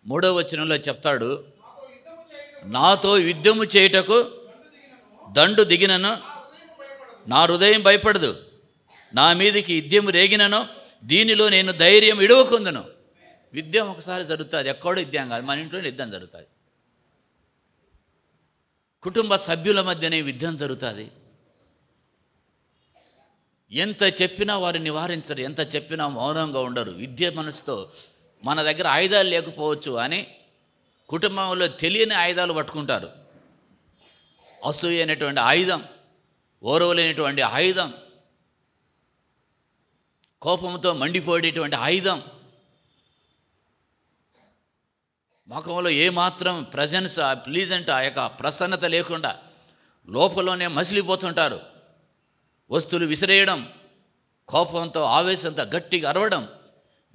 3వ వచనంలో చెప్తాడు, నాతో యుద్ధము చేయుటకు దండు దిగినను నా హృదయం భయపడదు, నా మీదికి యుద్ధము రేగినను దీనిలో నేను ధైర్యం విడవకుందును. యుద్ధం ఒకసారి జరుగుతుంది, ఎక్కడో యుద్ధం కాదు, మన ఇంట్లోనే యుద్ధం జరుగుతుంది. కుటుంబ సభ్యుల మధ్యనే యుద్ధం జరుగుతుంది. ఎంత చెప్పినా వారు నివారించరు, ఎంత చెప్పినా మౌనంగా ఉండరు. విద్య మనసుతో మన దగ్గర ఆయుధాలు లేకపోవచ్చు అని కుటుంబంలో తెలియని ఆయుధాలు పట్టుకుంటారు. అసూయ అనేటువంటి ఆయుధం, ఓర్వలేనటువంటి ఆయుధం, కోపంతో మండిపోయేటువంటి ఆయుధం, ముఖంలో ఏమాత్రం ప్రజెన్స్ ప్లీజెంట్ ఆ యొక్క ప్రసన్నత లేకుండా లోపలనే మసిలిపోతుంటారు. వస్తువులు విసిరేయడం, కోపంతో ఆవేశంతో గట్టిగా అరవడం,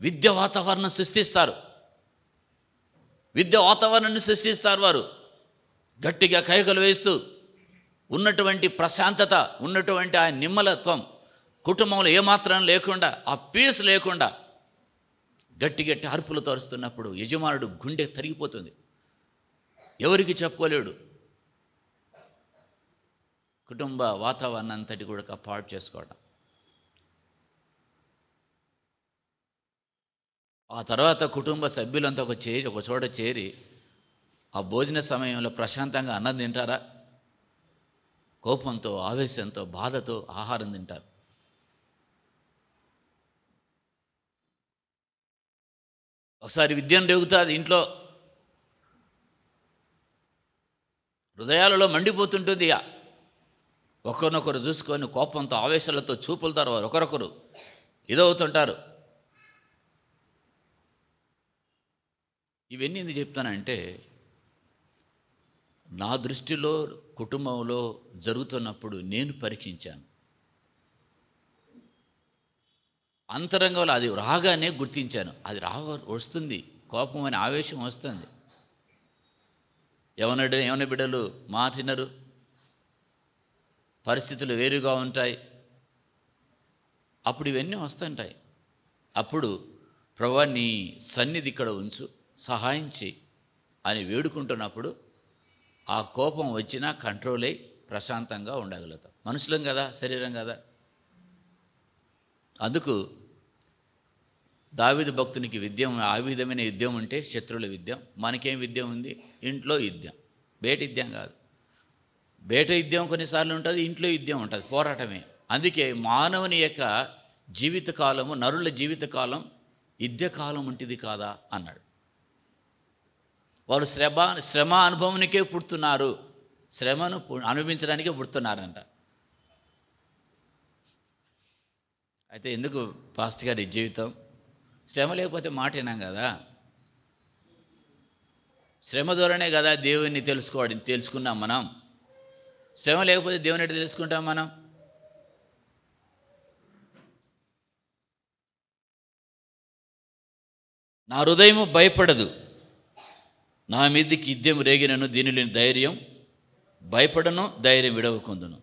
విద్య వాతావరణం సృష్టిస్తారు. విద్య వాతావరణాన్ని సృష్టిస్తారు. వారు గట్టిగా కైకలు వేస్తూ ఉన్నటువంటి ప్రశాంతత, ఉన్నటువంటి ఆ నిమ్మలత్వం కుటుంబంలో ఏమాత్రం లేకుండా, ఆ పీస్ లేకుండా గట్టి గట్టి అరుపులు తోరుస్తున్నప్పుడు యజమానుడు గుండె తరిగిపోతుంది, ఎవరికి చెప్పుకోలేడు. కుటుంబ వాతావరణం అంతటి కూడా పాడు చేసుకోవడం. ఆ తర్వాత కుటుంబ సభ్యులంతా ఒక చోట చేరి ఆ భోజన సమయంలో ప్రశాంతంగా అన్నం తింటారా? కోపంతో, ఆవేశంతో, బాధతో ఆహారం తింటారు. ఒకసారి విద్యం రేగుతుంది ఇంట్లో, హృదయాలలో మండిపోతుంటుంది. ఒకరినొకరు చూసుకొని కోపంతో, ఆవేశాలతో చూపులతారు. వారు ఒకరొకరు ఇదవుతుంటారు. ఇవన్నీ ఎందుకు చెప్తానంటే, నా దృష్టిలో కుటుంబంలో జరుగుతున్నప్పుడు నేను పరీక్షించాను. అంతరంగంలో అది రాగానే గుర్తించాను. అది వస్తుంది, కోపం అనే ఆవేశం వస్తుంది. యవన బిడ్డలు మాటినరు, పరిస్థితులు వేరుగా ఉంటాయి. అప్పుడు ఇవన్నీ వస్తుంటాయి. అప్పుడు ప్రభువా నీ సన్నిధి ఇక్కడ ఉంచు, సహాయం చేయి అని వేడుకుంటున్నప్పుడు ఆ కోపం వచ్చినా కంట్రోల్ అయ్యి ప్రశాంతంగా ఉండగలుగుతాం. మనుషులం కదా, శరీరం కదా. అందుకు దావీదు భక్తునికి విద్యం, ఆ విధమైన యుద్ధం ఉంటే శత్రువుల యుద్ధం. మనకేం యుద్ధం ఉంది? ఇంట్లో యుద్ధం, బయట యుద్ధం కాదు. బయట యుద్ధం కొన్నిసార్లు ఉంటుంది, ఇంట్లో యుద్ధం ఉంటుంది, పోరాటమే. అందుకే మానవుని యొక్క జీవితకాలము, నరుల జీవితకాలం యుద్ధకాలం ఉంటుంది కాదా అన్నాడు. వారు శ్రమ అనుభవానికే పుడుతున్నారు, శ్రమను అనుభవించడానికే పుడుతున్నారంట. అయితే ఎందుకు పాస్టర్ గారి జీవితం? శ్రమ లేకపోతే మాట వినాం కదా. శ్రమ ద్వారానే కదా దేవుని తెలుసుకున్నాం మనం. శ్రమ లేకపోతే దేవుని ఎట్లా తెలుసుకుంటాం మనం? నా హృదయము భయపడదు, నా మీదికి యుద్ధం రేగినను దీనిలోని ధైర్యం భయపడను, ధైర్యం విడవకుందును.